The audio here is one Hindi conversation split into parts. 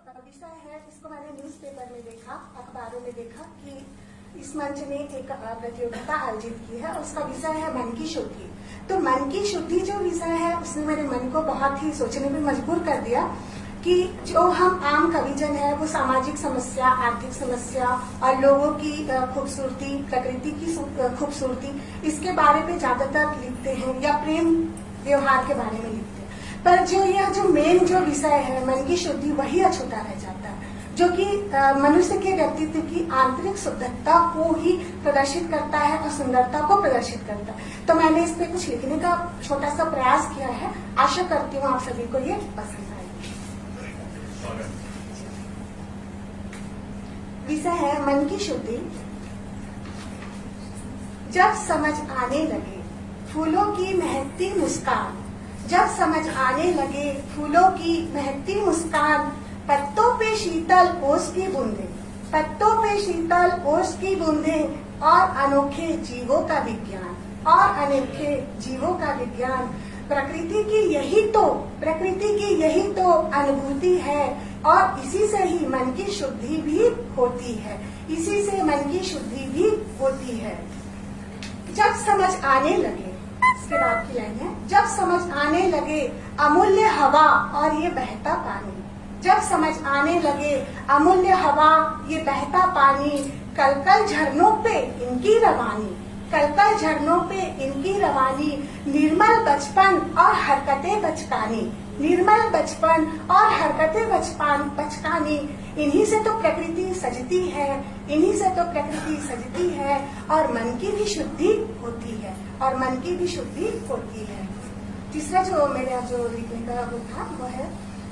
विषय है, इसको मैंने न्यूज़पेपर में देखा, अखबारों में देखा कि इस मंच ने एक प्रतियोगिता आयोजित की है। उसका विषय है मन की शुद्धि। तो मन की शुद्धि जो विषय है उसने मेरे मन को बहुत ही सोचने में मजबूर कर दिया कि जो हम आम कविजन है वो सामाजिक समस्या, आर्थिक समस्या और लोगों की खूबसूरती, प्रकृति की खूबसूरती, इसके बारे में ज्यादातर लिखते हैं या प्रेम व्यवहार के बारे में लिखते हैं। पर जो मेन जो विषय है मन की शुद्धि, वही अछूता रह जाता है, जो कि मनुष्य के व्यक्तित्व की आंतरिक शुद्धता को ही प्रदर्शित करता है और सुंदरता को प्रदर्शित करता है। तो मैंने इस पे कुछ लिखने का छोटा सा प्रयास किया है। आशा करती हूँ आप सभी को ये पसंद आएगी। विषय है मन की शुद्धि। जब समझ आने लगे फूलों की महकती मुस्कान, जब समझ आने लगे फूलों की महकती मुस्कान, पत्तों पे शीतल ओस की बूंदे, पत्तों पे शीतल ओस की बूंदे, और अनोखे जीवों का विज्ञान, और अनोखे जीवों का विज्ञान। प्रकृति की यही तो अनुभूति है, और इसी से ही मन की शुद्धि भी होती है, इसी से मन की शुद्धि भी होती है। जब समझ आने लगे, इसके बाद की लाइन है, जब समझ आने लगे अमूल्य हवा और ये बहता पानी, जब समझ आने लगे अमूल्य हवा ये बहता पानी, कल झरनों पे इनकी रवानी, कल झरनों पे इनकी रवानी, निर्मल बचपन और हरकतें बचकानी, निर्मल बचपन और हरकतें बचकानी। इन्हीं से तो प्रकृति सजती है, इन्हीं से तो प्रकृति सजती है, और मन की भी शुद्धि होती है, और मन की भी शुद्धि होती है। तीसरा जो मेरा जो लिखने का वो था वो है,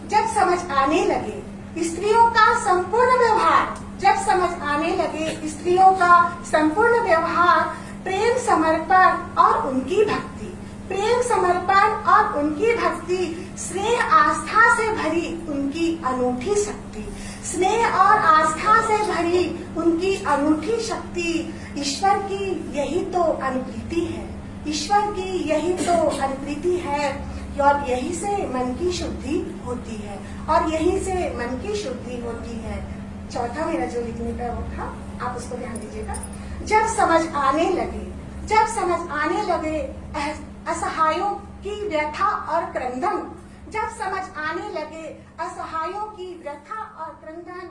जब समझ आने लगे स्त्रियों का संपूर्ण व्यवहार, जब समझ आने लगे स्त्रियों का संपूर्ण व्यवहार, प्रेम समर्पण और उनकी भक्ति, प्रेम समर्पण और उनकी भक्ति, स्नेह आस्था से भरी उनकी अनूठी शक्ति, स्नेह और आस्था से भरी उनकी अनूठी शक्ति। ईश्वर की यही तो अनुप्रीति है, ईश्वर की यही तो अनुप्रीति है, और यही से मन की शुद्धि होती है, और यही से मन की शुद्धि होती है। चौथा मेरा जो लिखने का वो था, आप उसको ध्यान दीजिएगा। जब समझ आने लगे, जब समझ आने लगे असहायों की व्यथा और क्रंदन, जब समझ आने लगे असहायों की व्यथा और क्रंदन,